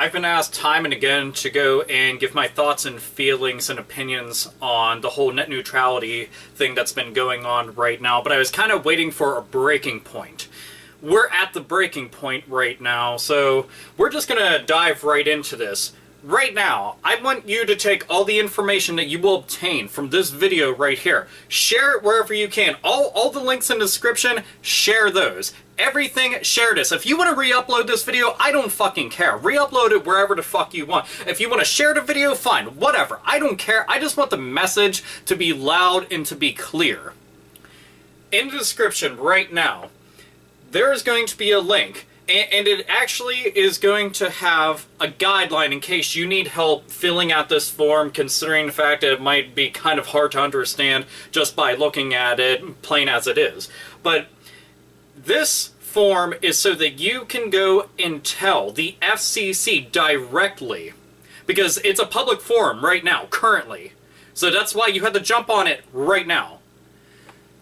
I've been asked time and again to go and give my thoughts and feelings and opinions on the whole net neutrality thing that's been going on right now, but I was kind of waiting for a breaking point. We're at the breaking point right now, so we're just going to dive right into this. Right now, I want you to take all the information that you will obtain from this video right here. Share it wherever you can. All the links in the description, share those. Everything, share this. If you want to re-upload this video, I don't fucking care. Re-upload it wherever the fuck you want. If you want to share the video, fine. Whatever. I don't care. I just want the message to be loud and to be clear. In the description right now, there is going to be a link. And it actually is going to have a guideline in case you need help filling out this form, considering the fact that it might be kind of hard to understand just by looking at it, plain as it is. But this form is so that you can go and tell the FCC directly, because it's a public forum right now, currently. So that's why you have to jump on it right now.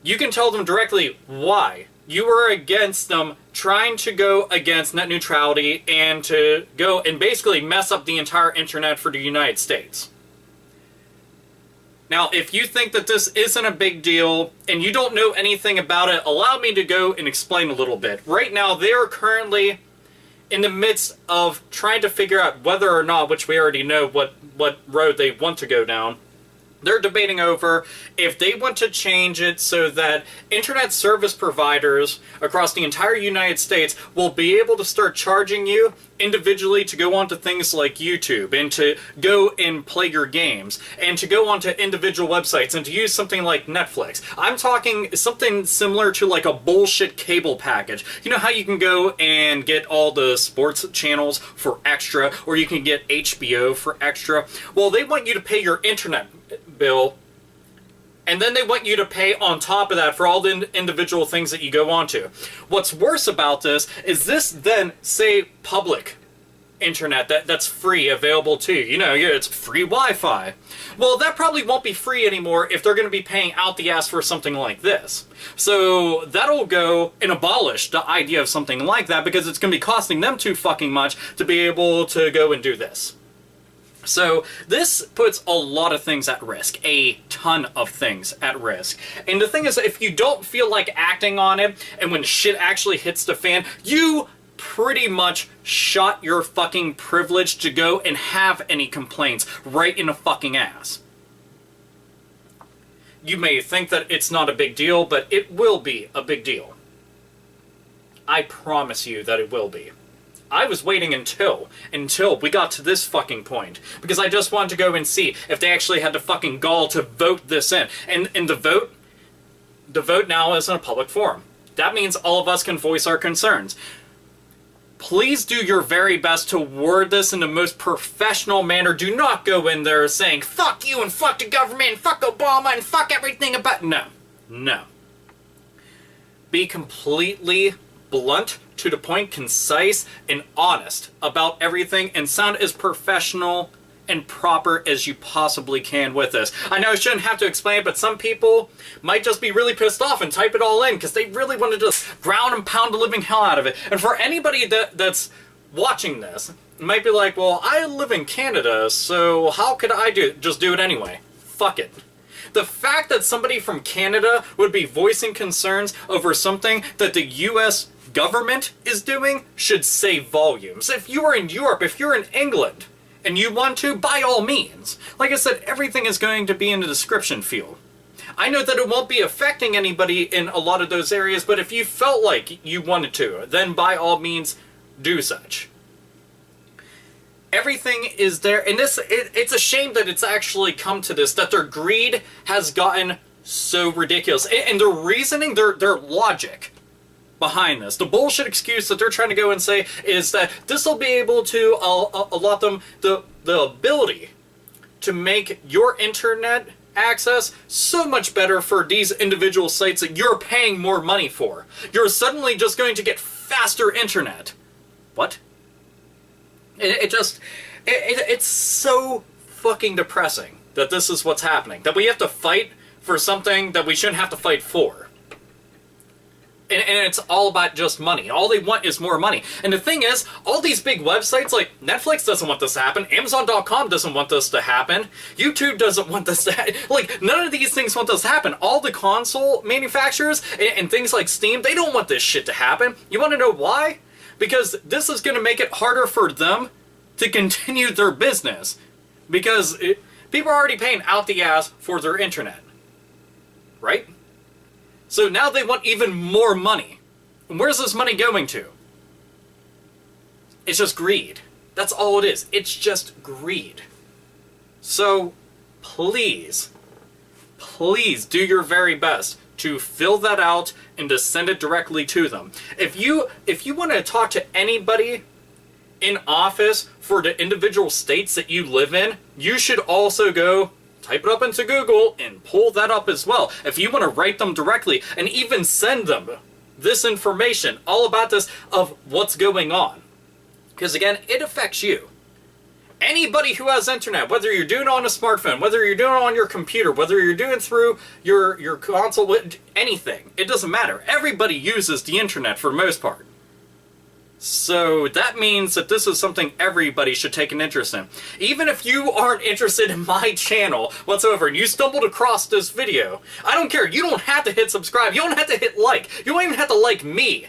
You can tell them directly why you are against them trying to go against net neutrality and to go and basically mess up the entire internet for the United States. Now, if you think that this isn't a big deal and you don't know anything about it, allow me to go and explain a little bit. Right now, they are currently in the midst of trying to figure out whether or not, which we already know what road they want to go down. They're debating over if they want to change it so that internet service providers across the entire United States will be able to start charging you individually to go onto things like YouTube and to go and play your games and to go onto individual websites and to use something like Netflix. I'm talking something similar to like a bullshit cable package. You know how you can go and get all the sports channels for extra, or you can get HBO for extra? Well, they want you to pay your internet bill, and then they want you to pay on top of that for all the individual things that you go onto. What's worse about this is this then say public internet that's free, available to you. You know, it's free Wi-Fi. Well, that probably won't be free anymore if they're going to be paying out the ass for something like this. So that'll go and abolish the idea of something like that, because it's going to be costing them too fucking much to be able to go and do this. So this puts a lot of things at risk, a ton of things at risk. And the thing is, if you don't feel like acting on it, and when shit actually hits the fan, you pretty much shot your fucking privilege to go and have any complaints right in the fucking ass. You may think that it's not a big deal, but it will be a big deal. I promise you that it will be. I was waiting until we got to this fucking point, because I just wanted to go and see if they actually had the fucking gall to vote this in. And the vote now is in a public forum. That means all of us can voice our concerns. Please do your very best to word this in the most professional manner. Do not go in there saying, fuck you and fuck the government and fuck Obama and fuck everything about... No. Be completely blunt, to the point, concise, and honest about everything, and sound as professional and proper as you possibly can with this. I know I shouldn't have to explain it, but some people might just be really pissed off and type it all in because they really want to just ground and pound the living hell out of it. And for anybody that's watching this, it might be like, well, I live in Canada, so how could I just do it anyway? Fuck it. The fact that somebody from Canada would be voicing concerns over something that the U.S. government is doing should say volumes. If you are in Europe, if you're in England, and you want to, by all means. Like I said, everything is going to be in the description field. I know that it won't be affecting anybody in a lot of those areas, but if you felt like you wanted to, then by all means, do such. Everything is there, and it's a shame that it's actually come to this, that their greed has gotten so ridiculous. And their reasoning, their logic behind this, the bullshit excuse that they're trying to go and say is that this will be able to allot them the ability to make your internet access so much better for these individual sites that you're paying more money for. You're suddenly just going to get faster internet. What? It's so fucking depressing that this is what's happening. That we have to fight for something that we shouldn't have to fight for. And it's all about just money. All they want is more money. And the thing is, all these big websites, like Netflix doesn't want this to happen, Amazon.com doesn't want this to happen, YouTube doesn't want this to happen. Like, none of these things want this to happen. All the console manufacturers and things like Steam, they don't want this shit to happen. You want to know why? Because this is going to make it harder for them to continue their business. Because people are already paying out the ass for their internet. Right? So now they want even more money. And where's this money going to? It's just greed. That's all it is. It's just greed. So, please do your very best to fill that out and to send it directly to them. If you want to talk to anybody in office for the individual states that you live in, you should also go type it up into Google and pull that up as well. If you want to write them directly and even send them this information, all about this, of what's going on. Because again, it affects you. Anybody who has internet, whether you're doing it on a smartphone, whether you're doing it on your computer, whether you're doing it through your console, anything, it doesn't matter. Everybody uses the internet for the most part. So that means that this is something everybody should take an interest in. Even if you aren't interested in my channel whatsoever and you stumbled across this video, I don't care. You don't have to hit subscribe. You don't have to hit like. You don't even have to like me.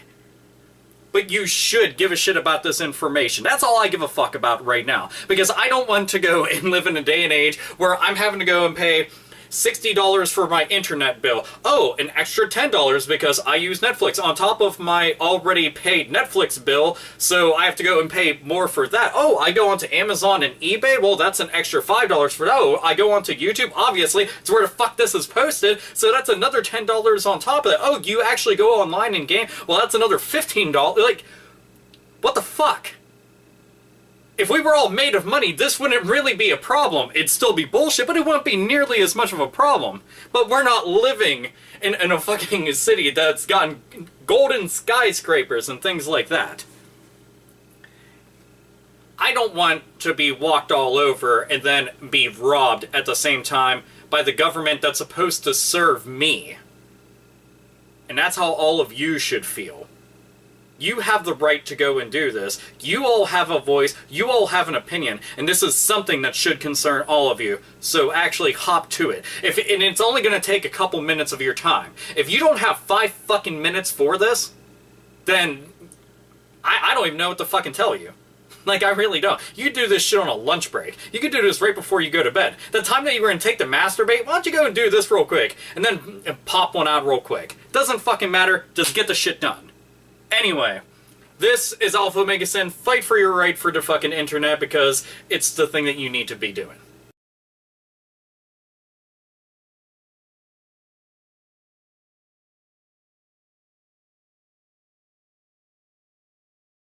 But you should give a shit about this information. That's all I give a fuck about right now. Because I don't want to go and live in a day and age where I'm having to go and pay $60 for my internet bill. Oh, an extra $10 because I use Netflix on top of my already paid Netflix bill, so I have to go and pay more for that. Oh, I go onto Amazon and eBay, well, that's an extra $5 for that. Oh, I go onto YouTube, obviously, it's where the fuck this is posted, so that's another $10 on top of that. Oh, you actually go online and game, well, that's another $15. Like, what the fuck? If we were all made of money, this wouldn't really be a problem. It'd still be bullshit, but it wouldn't be nearly as much of a problem. But we're not living in a fucking city that's gotten golden skyscrapers and things like that. I don't want to be walked all over and then be robbed at the same time by the government that's supposed to serve me. And that's how all of you should feel. You have the right to go and do this. You all have a voice. You all have an opinion. And this is something that should concern all of you. So actually hop to it. And it's only going to take a couple minutes of your time. If you don't have 5 fucking minutes for this, then I don't even know what to fucking tell you. Like, I really don't. You could do this shit on a lunch break. You could do this right before you go to bed. The time that you were going to take to masturbate, why don't you go and do this real quick? And then pop one out real quick. Doesn't fucking matter. Just get the shit done. Anyway, this is Alpha Omega Sin. Fight for your right for the fucking internet because it's the thing that you need to be doing.